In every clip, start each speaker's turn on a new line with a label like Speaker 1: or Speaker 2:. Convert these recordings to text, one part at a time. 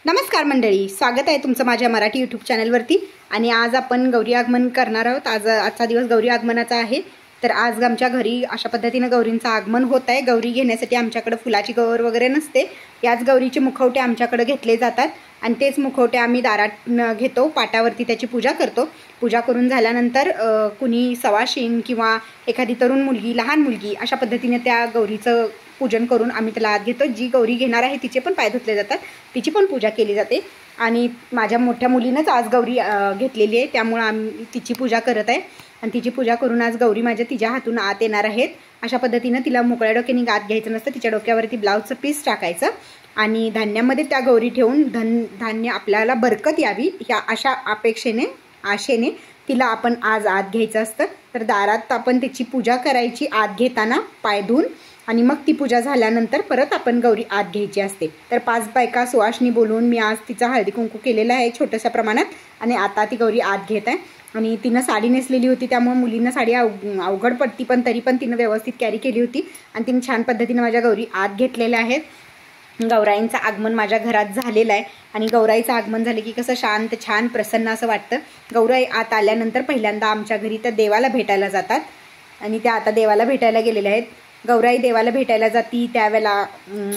Speaker 1: नमस्कार मंडळी, स्वागत आहे तुमचं माझ्या मराठी यूट्यूब चॅनलवरती। आणि आज आपण गौरी आगमन करणार आहोत। आजचा दिवस गौरी आगमनाचा आहे। तर आज आमच्या घरी अशा पद्धतीने गौरींचं आगमन होत आहे। गौरी घेण्यासाठी आमच्याकडे फुलाची गौर वगैरे नसते, याच गौरीचे मुखवटे आमच्याकडे घेतले जातात आणि तेच मुखवटे आम्ही दारात घेतो, पाटावरती त्याची पूजा करतो। पूजा करून झाल्यानंतर कुणी सवाशीण किंवा एखादी तरुण मुलगी, लहान मुलगी अशा पद्धतीने त्या गौरीचं पूजन करून आम्ही त्याला आत घेतो। जी गौरी घेणार आहे तिचे पण पाय धुतले जातात, तिची पण पूजा केली जाते। आणि माझ्या मोठ्या मुलीनंच आज गौरी घेतलेली आहे, त्यामुळे आम्ही तिची पूजा करत आहे आणि तिची पूजा करून आज गौरी माझ्या तिच्या हातून आत येणार आहेत। अशा पद्धतीने तिला मोकळ्या डोक्याने आत घ्यायचं नसतं, तिच्या डोक्यावरती ब्लाऊजचं पीस टाकायचं आणि धान्यामध्ये त्या गौरी ठेवून धान्य आपल्याला बरकत यावी ह्या अशा आशेने तिला आपण आज आत घ्यायचं असतं। तर दारात आपण त्याची पूजा करायची आत घेताना पाय धुवून, आणि मग ती पूजा झाल्यानंतर परत आपण गौरी आत घ्यायची असते। तर 5 बायका सुवासिनी बोलवून मी आज तिचा हळदी कुंकू केलेला आहे छोट्याशा प्रमाणात, आणि आता ती गौरी आत घेत आहे। आणि तिनं साडी नेसलेली होती, त्यामुळे मुलींना साडी अवघड पडती, पण तरी पण तिनं व्यवस्थित कॅरी केली होती आणि तिने छान पद्धतीने माझ्या गौरी आत घेतलेल्या आहेत। गौराईंचं आगमन माझ्या घरात झालेलं आहे आणि गौराईचं आगमन झाले की कसं शांत, छान, प्रसन्न असं वाटतं। गौराई आत आल्यानंतर पहिल्यांदा आमच्या घरी त्या देवाला भेटायला जातात आणि त्या आता देवाला भेटायला गेलेल्या आहेत। गौराई देवाला भेटायला जाती त्यावेळेला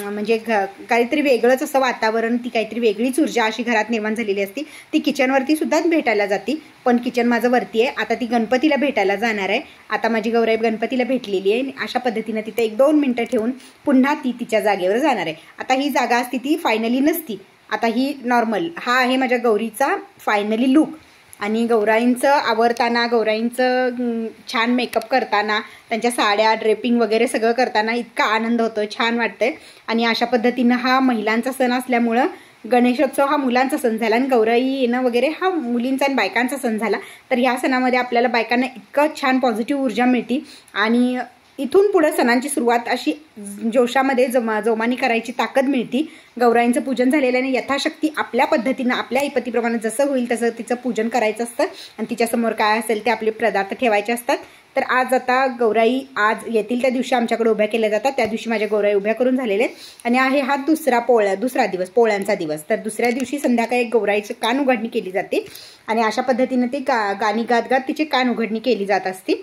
Speaker 1: म्हणजे काहीतरी वेगळंच असं वातावरण, ती काहीतरी वेगळीच ऊर्जा अशी घरात निर्माण झालेली असती। ती किचनवरती सुद्धा भेटायला जाती, पण किचन माझं वरती आहे। आता ती गणपतीला भेटायला जाणार आहे। आता माझी गौराई गणपतीला भेटलेली आहे, अशा पद्धतीने तिथे 1-2 मिनटं ठेवून पुन्हा ती तिच्या जागेवर जाणार आहे। आता ही जागा असती ती फायनली नसती, आता ही नॉर्मल, हा आहे माझ्या गौरीचा फायनली लुक। आणि गौराईंचं आवरताना, गौराईंचं छान मेकअप करताना, त्यांच्या साड्या, ड्रेपिंग वगैरे सगळं करताना इतका आनंद होतो, छान वाटतंय। आणि अशा पद्धतीनं हा महिलांचा सण असल्यामुळं गणेशोत्सव हा मुलांचा सण झाला आणि गौराई येणं वगैरे हा मुलींचा आणि बायकांचा सण झाला। तर ह्या सणामध्ये आपल्याला बायकांना इतकं छान पॉझिटिव्ह ऊर्जा मिळते आणि इथून पुढे सणांची सुरुवात अशी जोशामध्ये जोमानी करायची ताकद मिळते। गौराईंचं पूजन झालेलं आहे, यथाशक्ती आपल्या पद्धतीनं आपल्या ऐपतीप्रमाणे जसं होईल तसं तिचं पूजन करायचं असतं आणि तिच्यासमोर काय असेल ते आपले पदार्थ ठेवायचे असतात। तर आज आता गौराई आज येतील त्या दिवशी आमच्याकडे उभ्या केल्या जातात, त्या दिवशी माझ्या गौराई उभ्या करून झालेले आहेत आणि आहे हा दुसरा दिवस, पोळ्यांचा दिवस। तर दुसऱ्या दिवशी संध्याकाळी गौराईचं कान उघडणी केली जाते आणि अशा पद्धतीने ते गाणी गात गात तिचे कान उघडणी केली जात असते।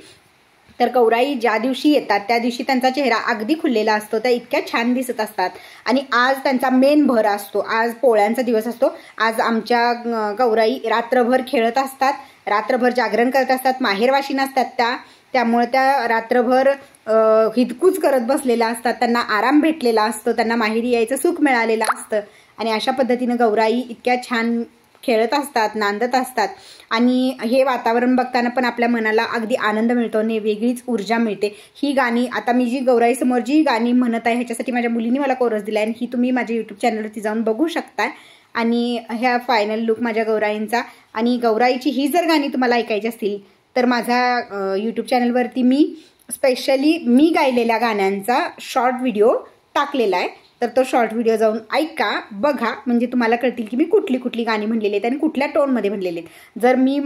Speaker 1: तर गौराई ज्या दिवशी येतात त्या दिवशी त्यांचा चेहरा अगदी खुललेला असतो, त्या इतक्या छान दिसत असतात आणि आज त्यांचा मेन भर असतो, आज पोळ्यांचा दिवस असतो। आज आमच्या गौराई रात्रभर खेळत असतात, रात्रभर जागरण करत असतात, माहेरवाशीन असतात त्यामुळे त्या रात्रभर हितकूच करत बसलेल्या असतात, त्यांना आराम भेटलेला असतो, त्यांना माहेरी यायचं सुख मिळालेलं असतं। आणि अशा पद्धतीनं गौराई इतक्या छान खेळत असतात, नांदत असतात आणि हे वातावरण बघताना पण आपल्या मनाला अगदी आनंद मिळतो आणि वेगळीच ऊर्जा मिळते। ही गाणी आता मी जी गौराई समोर जी गाणी म्हणत आहे ह्याच्यासाठी माझ्या मुलीने मला कोरस दिला आहे आणि ही तुम्ही माझ्या यूट्यूब चॅनलवरती जाऊन बघू शकताय। आणि ह्या फायनल लुक माझ्या गौराईंचा, आणि गौराईची ही जर गाणी तुम्हाला ऐकायची असतील तर माझ्या यूट्यूब चॅनलवरती मी स्पेशली मी गायलेल्या गाण्यांचा शॉर्ट व्हिडिओ टाकलेला आहे, तर तो शॉर्ट व्हिडिओ जाऊन ऐका, बघा, म्हणजे तुम्हाला कळतील की मी कुठली गाणी म्हणलेली आहेत आणि कुठल्या टोनमध्ये म्हणलेले आहेत। जर मी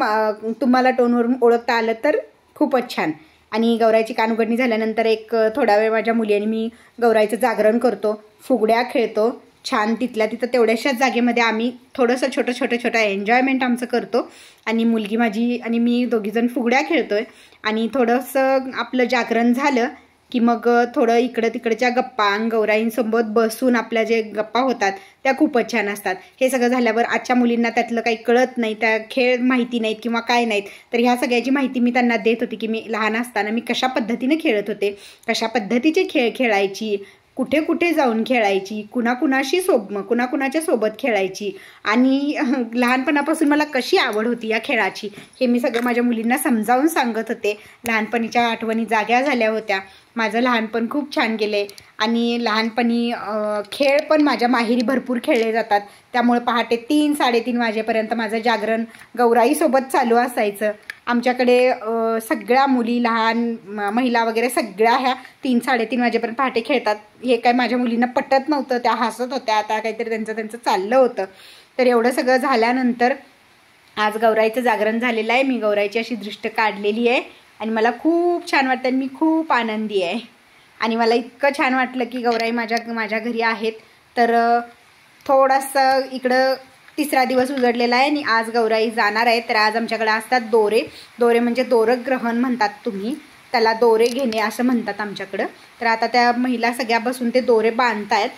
Speaker 1: तुम्हाला टोनवरून ओळखता आलं तर खूपच छान। आणि गौराईची कान उघडणी झाल्यानंतर एक थोडा वेळ माझ्या मुली आणि मी गौराईचं जागरण करतो, फुगड्या खेळतो छान, तिथल्या तिथं तेवढ्याशाच जागेमध्ये आम्ही थोडंसं छोटं एन्जॉयमेंट आमचं करतो आणि मुलगी माझी आणि मी दोघीजण फुगड्या खेळतोय आणि थोडंसं आपलं जागरण झालं की मग थोडं इकडं तिकडच्या गप्पा, गौराईंसोबत बसून आपल्या जे गप्पा होतात त्या खूपच छान असतात। हे सगळं झाल्यावर आजच्या मुलींना त्यातलं काही कळत नाही, त्या खेळ माहिती नाहीत किंवा काय नाहीत, तर ह्या सगळ्याची माहिती मी त्यांना देत होती की मी लहान असताना मी कशा पद्धतीने खेळत होते, कशा पद्धतीचे खेळ खेळायची, कुठे कुठे जाऊन खेळायची, कुणाकुणाच्या सोबत खेळायची आणि लहानपणापासून मला कशी आवड होती या खेळाची, हे मी सगळं माझ्या मुलींना समजावून सांगत होते। लहानपणीच्या आठवणी जाग्या झाल्या होत्या, माझं लहानपण खूप छान गेले आणि लहानपणी खेळ पण माझ्या माहेरी भरपूर खेळले जातात, त्यामुळे पहाटे 3-3:30 वाजेपर्यंत माझं जागरण गौराईसोबत चालू असायचं। आमच्याकडे सगळ्या मुली, लहान महिला वगैरे सगळ्या ह्या 3-3:30 वाजेपर्यंत पहाटे खेळतात। हे काय माझ्या मुलींना पटत नव्हतं, त्या हसत होत्या, त्या काहीतरी त्यांचं चाललं होतं। तर एवढं सगळं झाल्यानंतर आज गौराईचं जागरण झालेलं आहे, मी गौराईची अशी दृष्ट काढलेली आहे आणि मला खूप छान वाटतं आणि मी खूप आनंदी आहे आणि मला इतकं छान वाटलं की गौराई माझ्या घरी आहेत। तर थोडासा इकडं तिसरा दिवस उजडलेला आहे आणि आज गौराई जाणार आहे. तर आज आमच्याकडे असतात दोरे. दोरे म्हणजे दोरग्रहण म्हणतात तुम्ही त्याला, दोरे घेणे असं म्हणतात आमच्याकडं. तर आता त्या महिला सगळ्या बसून ते दोरे बांधतायत.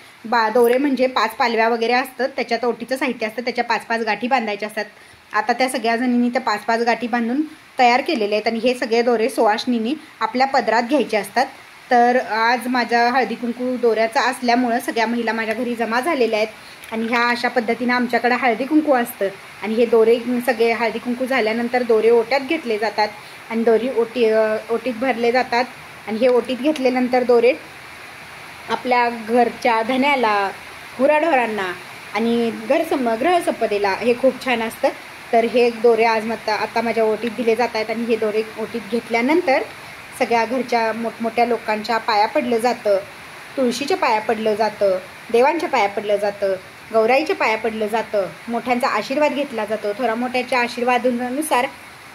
Speaker 1: दोरे म्हणजे 5 पालव्या वगैरे असतात, त्याच्यात ओटीचं साहित्य असतं, त्याच्या 5-5 गाठी बांधायच्या असतात. आता त्या सगळ्या जणींनी त्या 5-5 गाठी बांधून तयार केलेले आहेत आणि हे सगळे दोरे सुवासिनींनी आपल्या पदरात घ्यायचे असतात. तर आज माझ्या हळदी कुंकू दोऱ्याचा असल्यामुळं सगळ्या महिला माझ्या घरी जमा झालेल्या आहेत आणि ह्या अशा पद्धतीनं आमच्याकडे हळदी कुंकू असतं. आणि हे दोरे सगळे हळदी कुंकू झाल्यानंतर दोरे ओट्यात घेतले जातात आणि दोरी ओटीत भरले जातात. आणि हे ओटीत घेतल्यानंतर दोरे आपल्या घरच्या धन्याला, गुराढोरांना आणि गृहसंपदेला हे खूप छान असतं. तर हे दोरे आज आता माझ्या ओटीत दिले जात आहेत आणि हे दोरे ओटीत घेतल्यानंतर सगळ्या घरच्या मोठमोठ्या लोकांच्या पाया पडलं जातं, तुळशीच्या पाया पडलं जातं, देवांच्या पाया पडलं जातं, गौराईच्या पाया पडलं जातं, मोठ्यांचा आशीर्वाद घेतला जातो. थोडा मोठ्याच्या आशीर्वादानुसार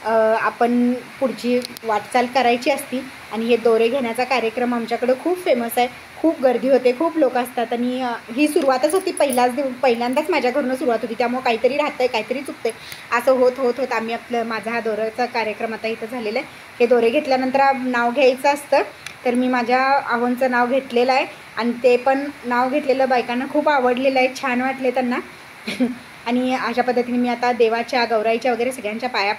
Speaker 1: आपण पुढची वाटचाल करायची असती. आणि हे दोरे घेण्याचा कार्यक्रम आमच्याकडं खूप फेमस आहे. खूप गर्दी होते, खूप लोक असतात आणि ही सुरुवातच होती. पहिल्यांदाच माझ्या घरून सुरुवात होती, त्यामुळे काहीतरी राहतंय, काहीतरी चुकतंय असं होत आम्ही माझा हा दोऱ्याचा कार्यक्रम आता इथं झालेला आहे. हे दोरे घेतल्यानंतर नाव घ्यायचं असतं. तर मी माझ्या आहोंचं नाव घेतलेलं आहे आणि ते पण नाव घेतलेलं बायकांना खूप आवडलेलं आहे, छान वाटले त्यांना. आणि अशा पद्धतीने मी आता देवाच्या, गौराईच्या वगैरे सगळ्यांच्या पाया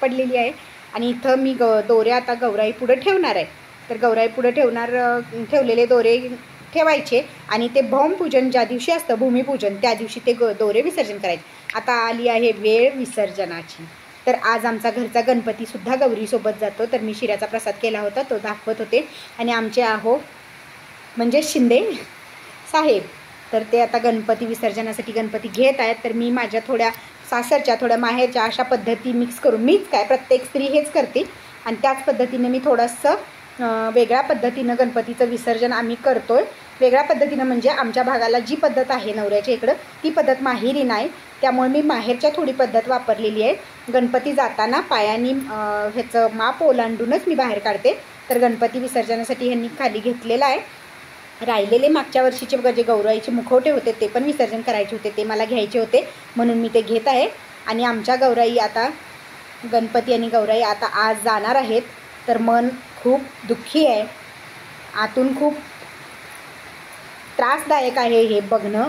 Speaker 1: पडलेली आहे. आणि इथं मी दोरे आता गौराई पुढे ठेवणार आहे. तर गौराई पुढे ठेवलेले दोरे ठेवायचे आणि ते भौमपूजन ज्या दिवशी असतं, भूमिपूजन, त्या दिवशी ते दोरे विसर्जन करायचे. आता आली आहे वेळ विसर्जनाची. तर आज आमचा घरचा गणपतीसुद्धा गौरीसोबत जातो. तर मी शिऱ्याचा प्रसाद केला होता, तो दाखवत होते. आणि आमचे आहो म्हणजे शिंदे साहेब, तर ते आता गणपती विसर्जनासाठी गणपती घेत आहेत. तर मी माझ्या थोड्या सासरच्या, थोड्या माहेरच्या अशा पद्धती मिक्स करून, मीच काय प्रत्येक स्त्री हेच करते आणि त्याच पद्धतीने मी थोडंसं वेगळ्या पद्धतीनं गणपतीचं विसर्जन आम्ही करतो आहे. वेगळ्या पद्धतीनं म्हणजे आमच्या भागाला जी पद्धत आहे नवऱ्याच्या इकडं, ती पद्धत माहेरी नाही, त्यामुळे मी माहेरच्या थोडी पद्धत वापरलेली आहे. गणपती जाताना पायानी ह्याचं माप ओलांडूनच मी बाहेर काढते. तर गणपती विसर्जनासाठी ह्यांनी खाली घेतलेलं आहे. राहिलेले मागच्या वर्षीचे जे गौराईचे मुखवटे होते ते पण विसर्जन करायचे होते, ते मला घ्यायचे होते, म्हणून मी ते घेत आहे. आणि आमच्या गौराई आता, गणपती आणि गौराई आता आज जाणार आहेत. तर मन खूप दुःखी आहे, आतून खूप त्रासदायक आहे हे बघणं.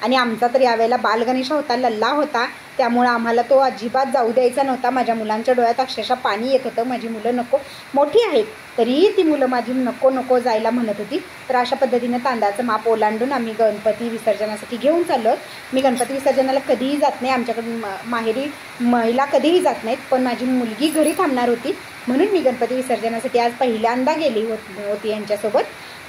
Speaker 1: आणि आमचा तर यावेळेला बालगणेश होता, लल्ला होता, त्यामुळं आम्हाला तो अजिबात जाऊ द्यायचा नव्हता. माझ्या मुलांच्या डोळ्यात अक्षरशः पाणी येत होतं. माझी मुलं नको, मोठी आहेत तरीही ती मुलं माझी नको जायला म्हणत होती. तर अशा पद्धतीने तांदळाचं माप ओलांडून आम्ही गणपती विसर्जनासाठी घेऊन चाललो. मी गणपती विसर्जनाला कधीही जात नाही, आमच्याकडून माहेरी महिला कधीही जात नाहीत, पण माझी मुलगी घरी थांबणार होती म्हणून मी गणपती विसर्जनासाठी आज पहिल्यांदा गेली होती यांच्यासोबत.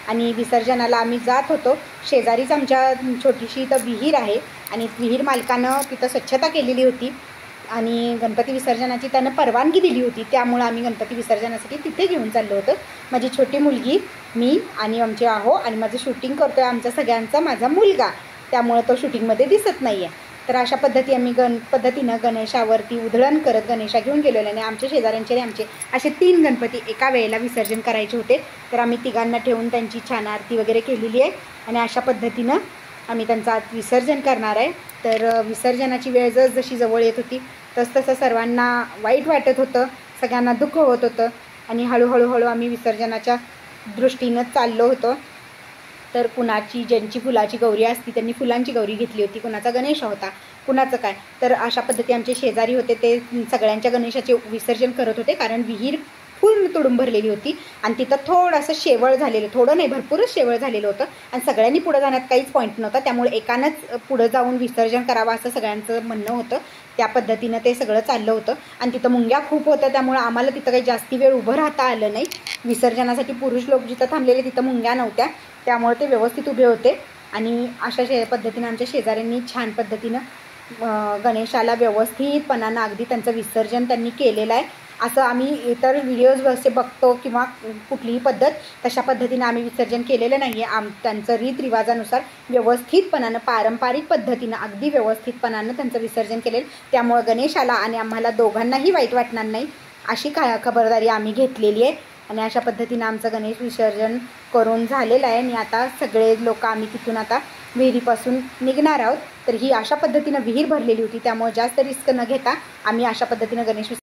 Speaker 1: आणि विसर्जनाला आम्ही जात होतो. शेजारीच आमच्या छोटीशी इथं विहीर आहे आणि विहीर मालकानं तिथं स्वच्छता केलेली होती आणि गणपती विसर्जनाची त्यानं परवानगी दिली होती, त्यामुळं आम्ही गणपती विसर्जनासाठी तिथे घेऊन चाललो होतो. माझी छोटी मुलगी, मी आणि आमचे आहो, आणि माझं शूटिंग करतो आहे आमच्या सगळ्यांचा माझा मुलगा, त्यामुळं तो शूटिंगमध्ये दिसत नाही आहे. तर अशा आम्ही पद्धतीनं गणेशावरती उधळण करत गणेशा घेऊन गेलेलो आणि आमच्या शेजाऱ्यांचे आमचे असे 3 गणपती एका वेळेला विसर्जन करायचे होते. तर आम्ही तिघांना ठेवून त्यांची छान आरती वगैरे केलेली आहे आणि अशा पद्धतीनं आम्ही त्यांचं आज विसर्जन करणार आहे. तर विसर्जनाची वेळ जशी जवळ येत होती तसं सर्वांना वाईट वाटत होतं, सगळ्यांना दुःख होत होतं आणि हळूहळू आम्ही विसर्जनाच्या दृष्टीनं चाललो होतो. तर ज्यांची फुलाची गौरी असती त्यांनी फुलांची गौरी घेतली होती, कुणाचा गणेश होता, कुणाचं काय. तर अशा पद्धती आमचे शेजारी होते, ते सगळ्यांच्या गणेशाचे विसर्जन करत होते, कारण विहीर फुल तुडूंब भरलेली होती आणि तिथं थोडंसं शेवळ झालेलं, थोडं नाही भरपूरच शेवळ झालेलं होतं आणि सगळ्यांनी पुढं जाण्यात काहीच पॉईंट नव्हता, त्यामुळे एकानंच पुढं जाऊन विसर्जन करावं असं सगळ्यांचं म्हणणं होतं. त्या पद्धतीनं ते सगळं चाललं होतं आणि तिथं मुंग्या खूप होत्या, त्यामुळे आम्हाला तिथं काही जास्ती वेळ उभं राहता आलं नाही. विसर्जनासाठी पुरुष लोक जिथं थांबलेले तिथं मुंग्या नव्हत्या, त्यामुळे ते व्यवस्थित उभे होते. आणि अशा पद्धतीनं आमच्या शेजाऱ्यांनी छान पद्धतीनं गणेशाला व्यवस्थितपणानं अगदी त्यांचं विसर्जन त्यांनी केलेलं आहे. असं आम्ही इतर व्हिडिओज असे बघतो किंवा कुठलीही पद्धत, तशा पद्धतीनं आम्ही विसर्जन केलेलं नाही आहे. त्यांचं रीतरिवाजानुसार व्यवस्थितपणानं, पारंपरिक पद्धतीनं अगदी व्यवस्थितपणानं त्यांचं विसर्जन केलेलं, त्यामुळं गणेशाला आणि आम्हाला दोघांनाही वाईट वाटणार नाही अशी खबरदारी आम्ही घेतलेली आहे. आणि अशा पद्धतीनं आमचं गणेश विसर्जन करून झालेलं आहे आणि आता सगळे लोक आम्ही तिथून आता विहिरीपासून निघणार आहोत. तर ही अशा पद्धतीनं विहीर भरलेली होती, त्यामुळे जास्त रिस्क न घेता आम्ही अशा पद्धतीनं गणेश